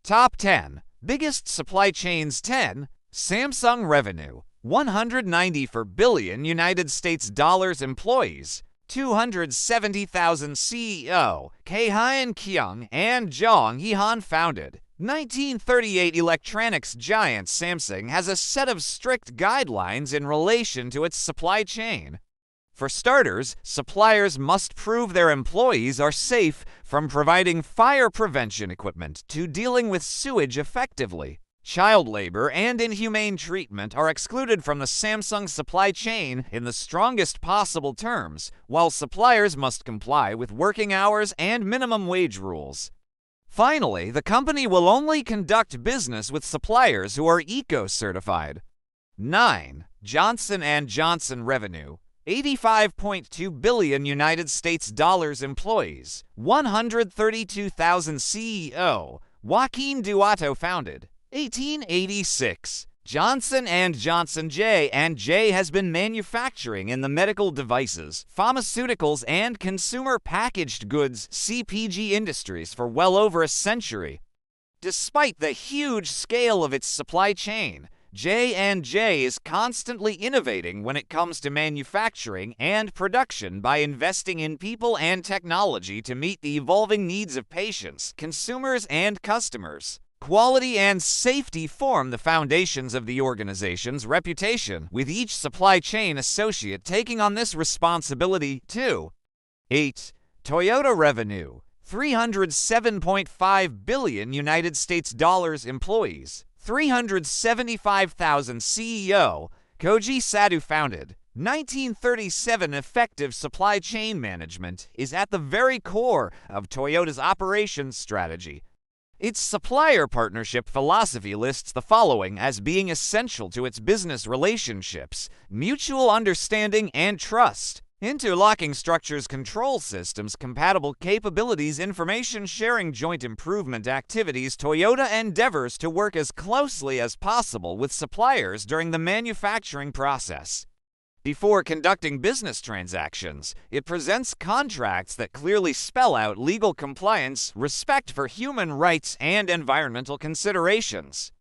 Top 10 Biggest Supply Chains 10 Samsung Revenue 194 billion United States dollars. Employees 270,000. CEO Keihan Kyung and Jong Hehan founded. 1938 Electronics giant Samsung has a set of strict guidelines in relation to its supply chain. For starters, suppliers must prove their employees are safe, from providing fire prevention equipment to dealing with sewage effectively. Child labor and inhumane treatment are excluded from the Samsung supply chain in the strongest possible terms, while suppliers must comply with working hours and minimum wage rules. Finally, the company will only conduct business with suppliers who are eco-certified. 9. Johnson & Johnson Revenue 85.2 billion United States dollars. Employees 132,000. CEO Joaquin Duato founded. 1886. Johnson & Johnson J&J has been manufacturing in the medical devices, pharmaceuticals, and consumer packaged goods (CPG) industries for well over a century. Despite the huge scale of its supply chain, J&J is constantly innovating when it comes to manufacturing and production by investing in people and technology to meet the evolving needs of patients, consumers, and customers. Quality and safety form the foundations of the organization's reputation, with each supply chain associate taking on this responsibility too. 8. Toyota Revenue 307.5 billion United States dollars. Employees 375,000. CEO Koji Sato founded. 1937 Effective supply chain management is at the very core of Toyota's operations strategy. Its supplier partnership philosophy lists the following as being essential to its business relationships: mutual understanding and trust, interlocking structures, control systems, compatible capabilities, information sharing, joint improvement activities. Toyota endeavors to work as closely as possible with suppliers during the manufacturing process. Before conducting business transactions, it presents contracts that clearly spell out legal compliance, respect for human rights, and environmental considerations.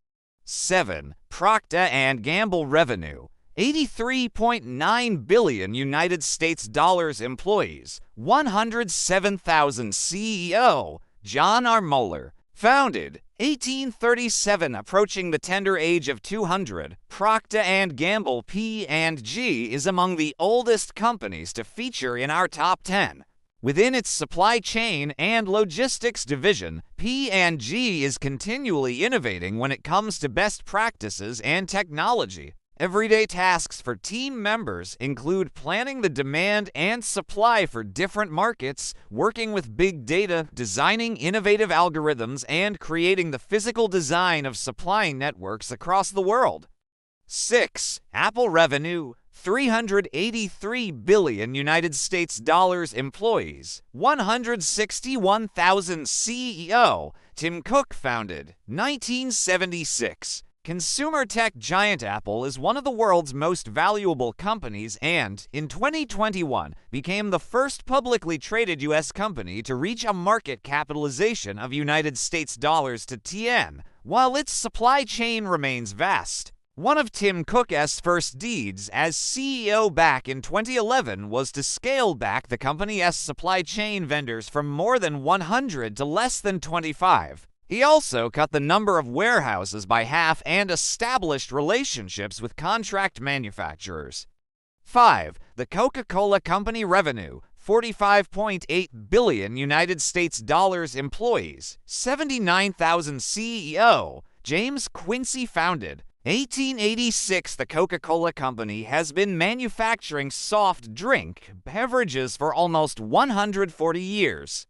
7. Procter & Gamble Revenue 83.9 billion United States dollars. Employees 107,000. CEO John R. Mueller founded. 1837 Approaching the tender age of 200, Procter & Gamble P&G is among the oldest companies to feature in our top 10. Within its supply chain and logistics division, P&G is continually innovating when it comes to best practices and technology. Everyday tasks for team members include planning the demand and supply for different markets, working with big data, designing innovative algorithms, and creating the physical design of supply networks across the world. 6. Apple Revenue 383 billion United States dollars. Employees 161,000. CEO Tim Cook founded. 1976. Consumer tech giant Apple is one of the world's most valuable companies and, in 2021, became the first publicly traded U.S. company to reach a market capitalization of United States dollars to TN, while its supply chain remains vast. One of Tim Cook's first deeds as CEO back in 2011 was to scale back the company's supply chain vendors from more than 100 to less than 25. He also cut the number of warehouses by half and established relationships with contract manufacturers. 5. The Coca-Cola Company Revenue 45.8 billion United States dollars. Employees 79,000. CEO James Quincy founded. 1886 The Coca-Cola Company has been manufacturing soft drink beverages for almost 140 years.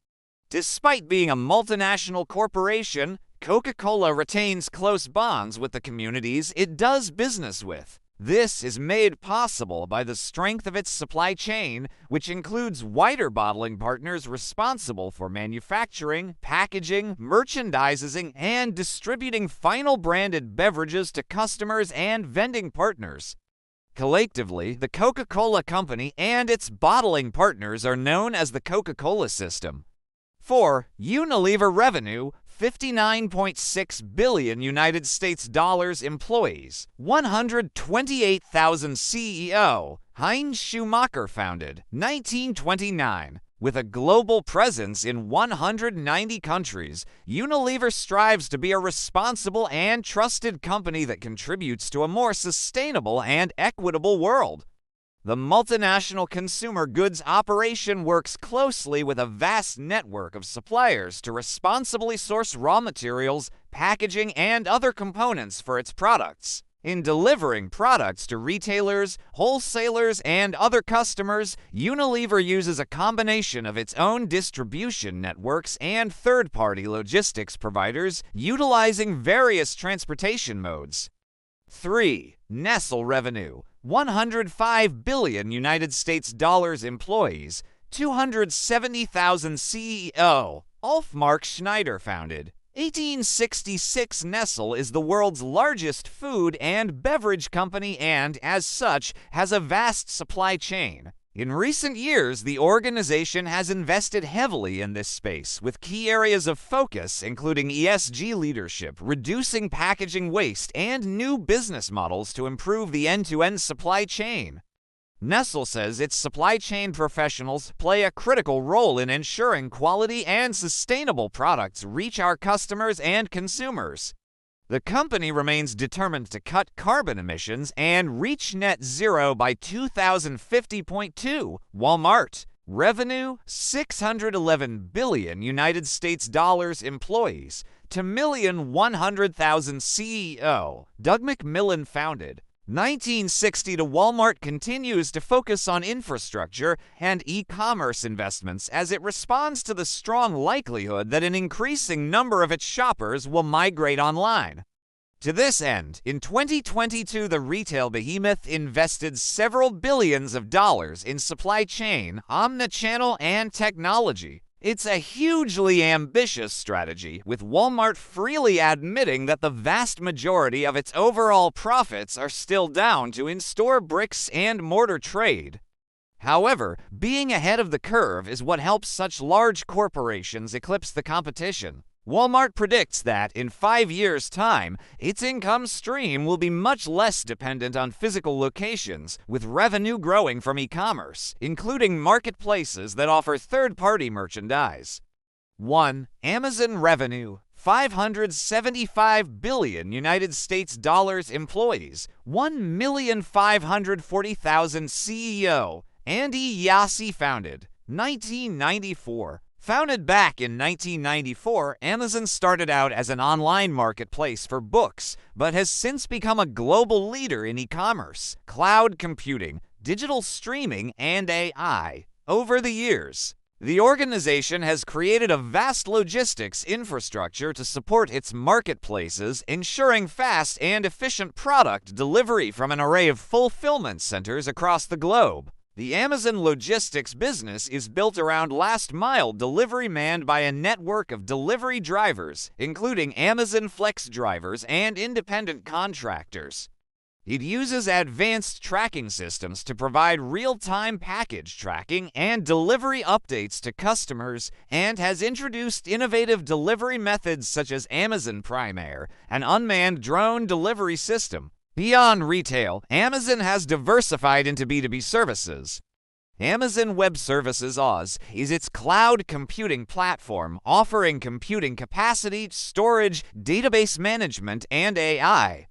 Despite being a multinational corporation, Coca-Cola retains close bonds with the communities it does business with. This is made possible by the strength of its supply chain, which includes wider bottling partners responsible for manufacturing, packaging, merchandising, and distributing final branded beverages to customers and vending partners. Collectively, the Coca-Cola Company and its bottling partners are known as the Coca-Cola System. 4. Unilever Revenue 59.6 billion United States dollars employees, 128,000 CEO, Heinz Schumacher founded, 1929. With a global presence in 190 countries, Unilever strives to be a responsible and trusted company that contributes to a more sustainable and equitable world. The multinational consumer goods operation works closely with a vast network of suppliers to responsibly source raw materials, packaging, and other components for its products. In delivering products to retailers, wholesalers, and other customers, Unilever uses a combination of its own distribution networks and third-party logistics providers, utilizing various transportation modes. 3. Nestle revenue: 105 billion United States dollars employees, 270,000 CEO, Ulf-Mark Schneider founded. 1866. Nestle is the world's largest food and beverage company and, as such, has a vast supply chain. In recent years, the organization has invested heavily in this space, with key areas of focus including ESG leadership, reducing packaging waste, and new business models to improve the end-to-end supply chain. Nestle says its supply chain professionals play a critical role in ensuring quality and sustainable products reach our customers and consumers. The company remains determined to cut carbon emissions and reach net zero by 2050.2. Walmart revenue: 611 billion United States dollars employees, 2,100,000 CEO, Doug McMillon founded. 1960. Walmart continues to focus on infrastructure and e-commerce investments as it responds to the strong likelihood that an increasing number of its shoppers will migrate online. To this end, in 2022, the retail behemoth invested several billions of dollars in supply chain, omnichannel, and technology. It's a hugely ambitious strategy, with Walmart freely admitting that the vast majority of its overall profits are still down to in-store bricks and mortar trade. However, being ahead of the curve is what helps such large corporations eclipse the competition. Walmart predicts that, in 5 years' time, its income stream will be much less dependent on physical locations, with revenue growing from e-commerce, including marketplaces that offer third-party merchandise. 1. Amazon revenue: 575 billion United States dollars employees, 1,540,000 CEO, Andy Jassy founded. 1994. Founded back in 1994, Amazon started out as an online marketplace for books, but has since become a global leader in e-commerce, cloud computing, digital streaming, and AI. Over the years, the organization has created a vast logistics infrastructure to support its marketplaces, ensuring fast and efficient product delivery from an array of fulfillment centers across the globe. The Amazon logistics business is built around last-mile delivery manned by a network of delivery drivers, including Amazon Flex drivers and independent contractors. It uses advanced tracking systems to provide real-time package tracking and delivery updates to customers, and has introduced innovative delivery methods such as Amazon Prime Air, an unmanned drone delivery system. Beyond retail, Amazon has diversified into B2B services. Amazon Web Services Oz is its cloud computing platform, offering computing capacity, storage, database management, and AI.